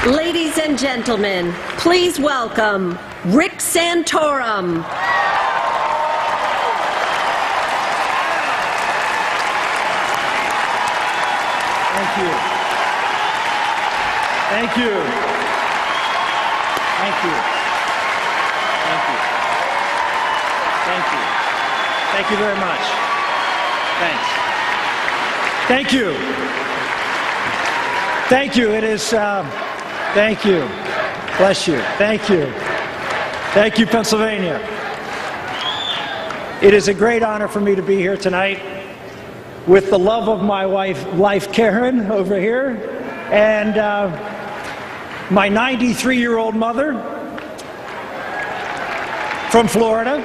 Ladies and gentlemen, please welcome Rick Santorum. Thank you. Thank you. Thank you. Thank you. Thank you. Thank you very much. Thanks. Thank you. Thank you. It is, thank you. Bless you. Thank you. Thank you, Pennsylvania. It is a great honor for me to be here tonight with the love of my wife Karen, over here, and my 93-year-old mother from Florida,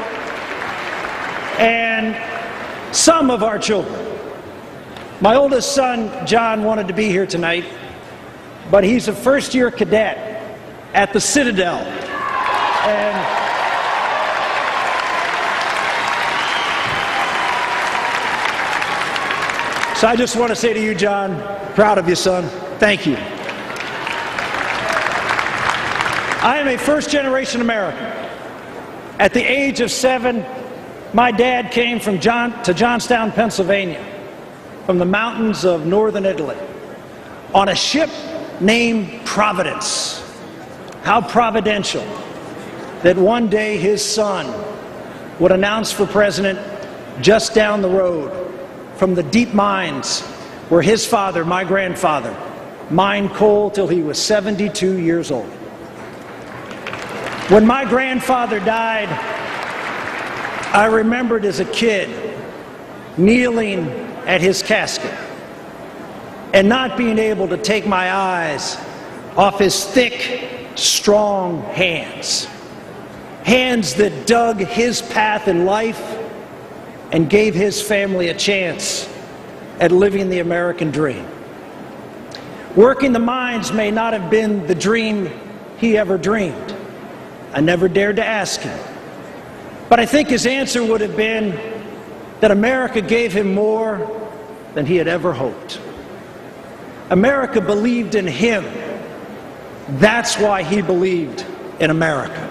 and some of our children. My oldest son, John, wanted to be here tonight, but he's a first-year cadet at the Citadel. And so I just want to say to you, John, proud of you, son. Thank you. I am a first-generation American. At the age of 7, my dad came to Johnstown, Pennsylvania, from the mountains of northern Italy, on a ship named Providence. How providential that one day his son would announce for president just down the road from the deep mines where his father, my grandfather, mined coal till he was 72 years old. When my grandfather died, I remembered as a kid kneeling at his casket and not being able to take my eyes off his thick, strong hands. Hands that dug his path in life and gave his family a chance at living the American dream. Working the mines may not have been the dream he ever dreamed. I never dared to ask him. But I think his answer would have been that America gave him more than he had ever hoped. America believed in him. That's why he believed in America.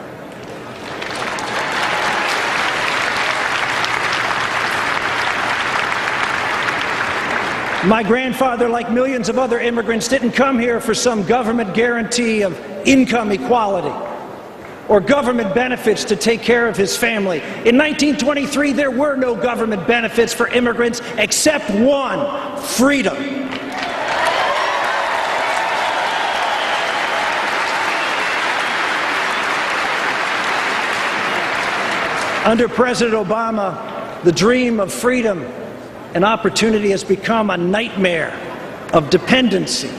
My grandfather, like millions of other immigrants, didn't come here for some government guarantee of income equality or government benefits to take care of his family. In 1923, there were no government benefits for immigrants except one: freedom. Under President Obama, the dream of freedom and opportunity has become a nightmare of dependency,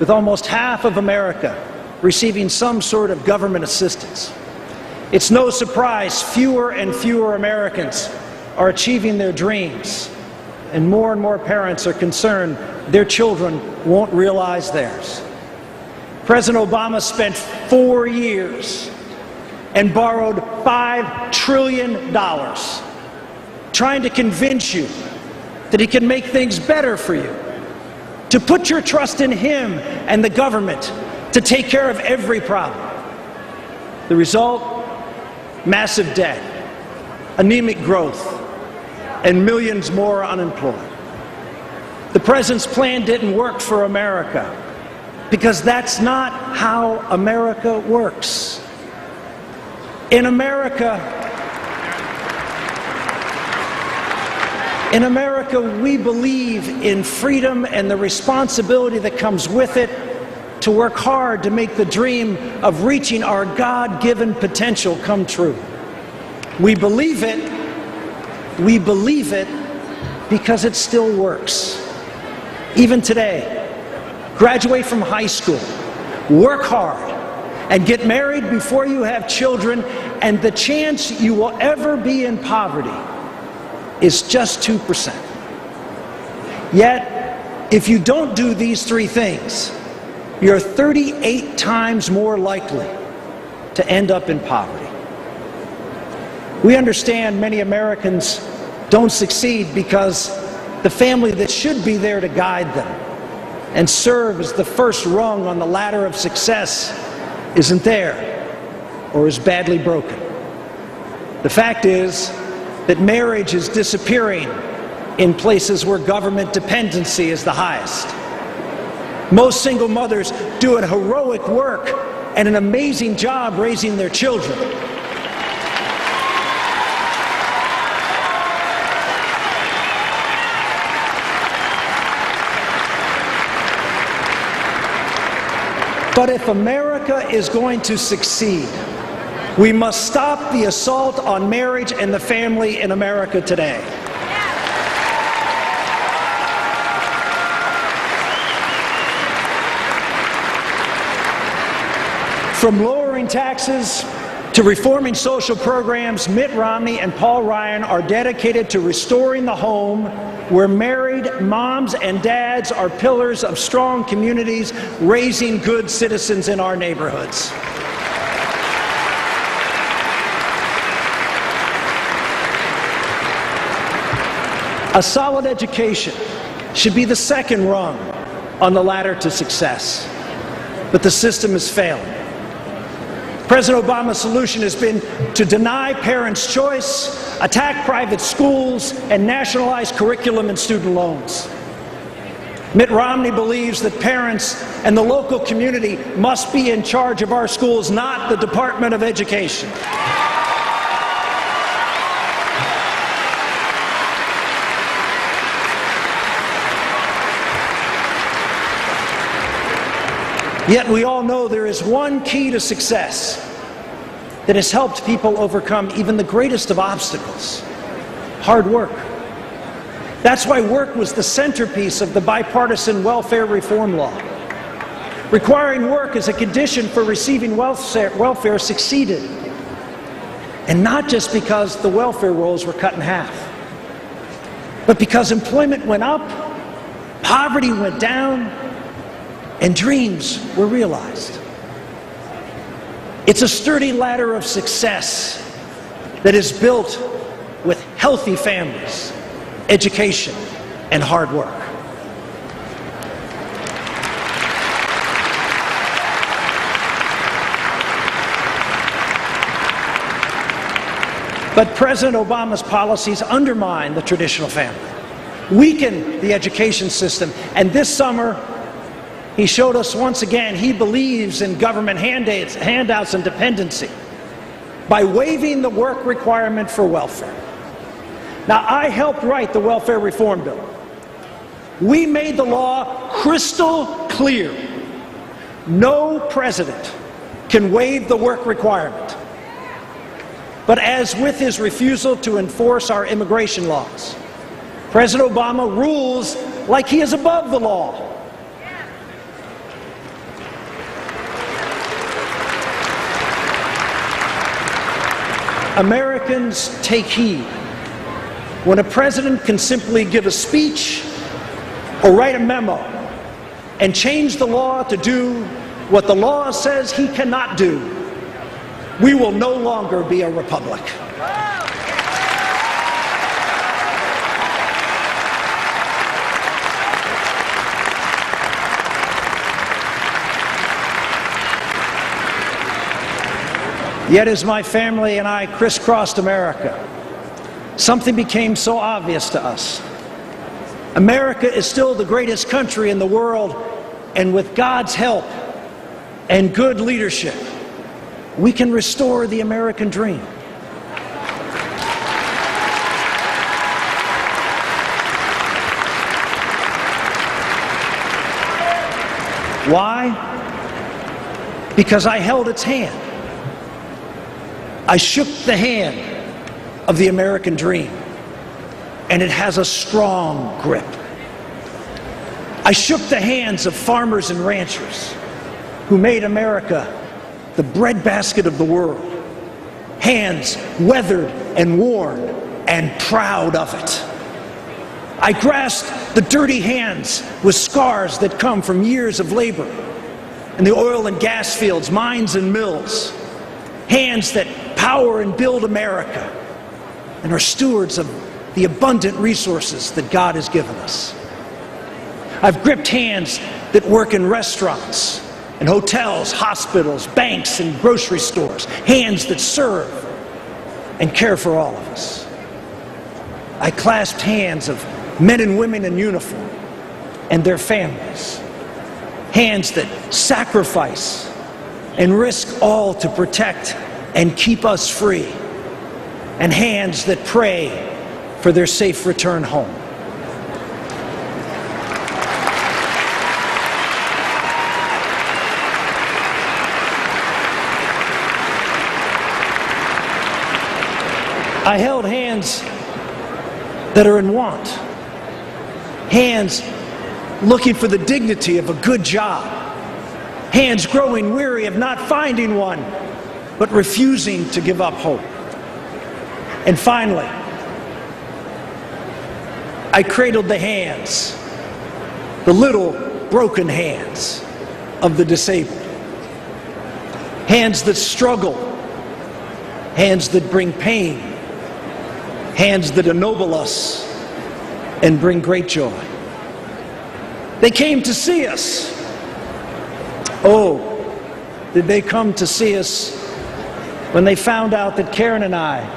with almost half of America receiving some sort of government assistance. It's no surprise fewer and fewer Americans are achieving their dreams, and more parents are concerned their children won't realize theirs. President Obama spent 4 years and borrowed $5 trillion trying to convince you that he can make things better for you, to put your trust in him and the government to take care of every problem. The result? Massive debt, anemic growth, and millions more unemployed. The president's plan didn't work for America because that's not how America works. In America, we believe in freedom and the responsibility that comes with it to work hard to make the dream of reaching our God-given potential come true. We believe it because it still works. Even today, graduate from high school, work hard, and get married before you have children, and the chance you will ever be in poverty is just 2%. Yet, if you don't do these three things, you're 38 times more likely to end up in poverty. We understand many Americans don't succeed because the family that should be there to guide them and serve as the first rung on the ladder of success isn't there or is badly broken. The fact is that marriage is disappearing in places where government dependency is the highest. Most single mothers do a heroic work and an amazing job raising their children. But if America is going to succeed, we must stop the assault on marriage and the family in America today. From lowering taxes to reforming social programs, Mitt Romney and Paul Ryan are dedicated to restoring the home where married moms and dads are pillars of strong communities, raising good citizens in our neighborhoods. A solid education should be the second rung on the ladder to success, but the system is failing. President Obama's solution has been to deny parents' choice, attack private schools, and nationalize curriculum and student loans. Mitt Romney believes that parents and the local community must be in charge of our schools, not the Department of Education. Yet we all know there is one key to success that has helped people overcome even the greatest of obstacles: hard work. That's why work was the centerpiece of the bipartisan welfare reform law. Requiring work as a condition for receiving welfare succeeded. And not just because the welfare rolls were cut in half, but because employment went up, poverty went down, and dreams were realized. It's a sturdy ladder of success that is built with healthy families, education, and hard work. But President Obama's policies undermine the traditional family, weaken the education system, and this summer, he showed us once again he believes in government handouts and dependency by waiving the work requirement for welfare. Now, I helped write the welfare reform bill. We made the law crystal clear. No president can waive the work requirement. But as with his refusal to enforce our immigration laws, President Obama rules like he is above the law. Americans, take heed. When a president can simply give a speech or write a memo and change the law to do what the law says he cannot do, we will no longer be a republic. Yet as my family and I crisscrossed America, something became so obvious to us. America is still the greatest country in the world, and with God's help and good leadership, we can restore the American dream. Why? Because I held its hand. I shook the hand of the American dream, and it has a strong grip. I shook the hands of farmers and ranchers who made America the breadbasket of the world, hands weathered and worn and proud of it. I grasped the dirty hands with scars that come from years of labor in the oil and gas fields, mines and mills, hands that power and build America and are stewards of the abundant resources that God has given us. I've gripped hands that work in restaurants and hotels, hospitals, banks, and grocery stores. Hands that serve and care for all of us. I clasped hands of men and women in uniform and their families. Hands that sacrifice and risk all to protect and keep us free. And hands that pray for their safe return home. I held hands that are in want. Hands looking for the dignity of a good job. Hands growing weary of not finding one, but refusing to give up hope. And finally, I cradled the hands, the little broken hands of the disabled. Hands that struggle, hands that bring pain, hands that ennoble us and bring great joy. They came to see us. Oh, did they come to see us when they found out that Karen and I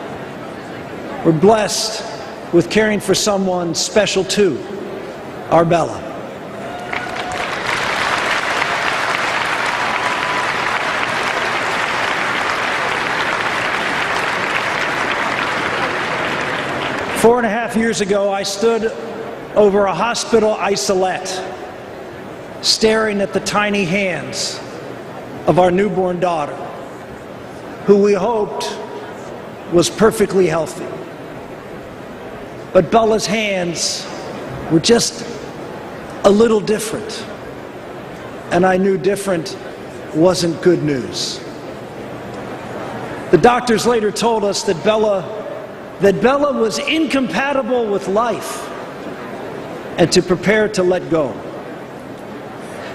were blessed with caring for someone special too, our Bella. Four and a half years ago, I stood over a hospital isolette, staring at the tiny hands of our newborn daughter, who we hoped was perfectly healthy. But Bella's hands were just a little different, and I knew different wasn't good news. The doctors later told us that Bella was incompatible with life and to prepare to let go.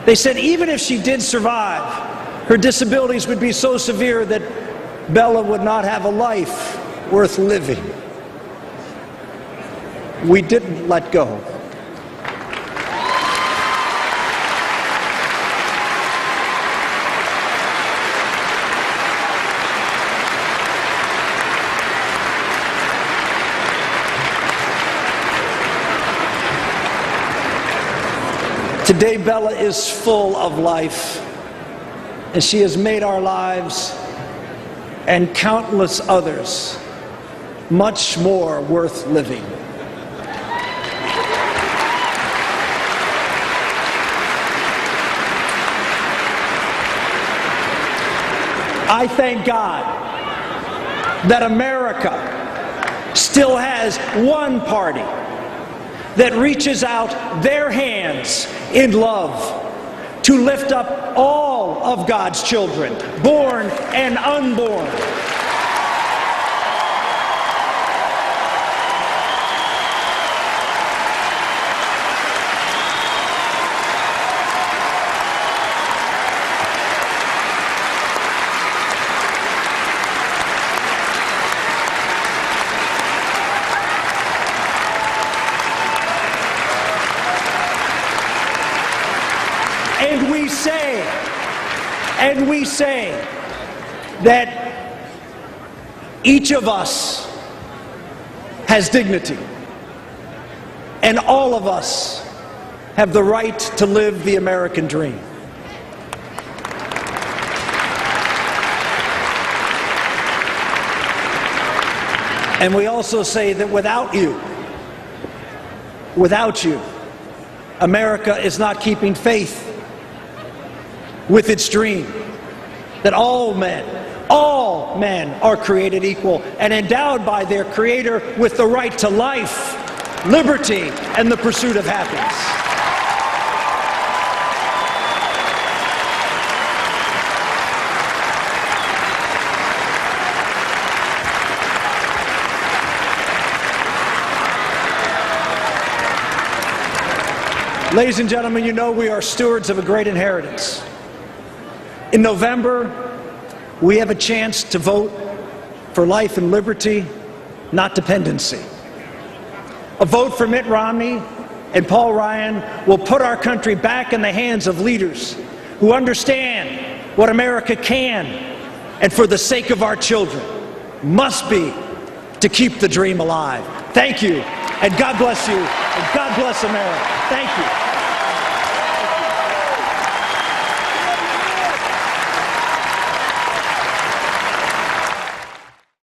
They said even if she did survive, her disabilities would be so severe that Bella would not have a life worth living. We didn't let go. Today, Bella is full of life, and she has made our lives and countless others much more worth living. I thank God that America still has one party that reaches out their hands in love to lift up all of God's children, born and unborn. And we say that each of us has dignity, and all of us have the right to live the American dream. And we also say that without you, America is not keeping faith with its dream that all men are created equal and endowed by their Creator with the right to life, liberty, and the pursuit of happiness. Ladies and gentlemen, you know we are stewards of a great inheritance. In November, we have a chance to vote for life and liberty, not dependency. A vote for Mitt Romney and Paul Ryan will put our country back in the hands of leaders who understand what America can, and for the sake of our children, must be to keep the dream alive. Thank you, and God bless you, and God bless America. Thank you.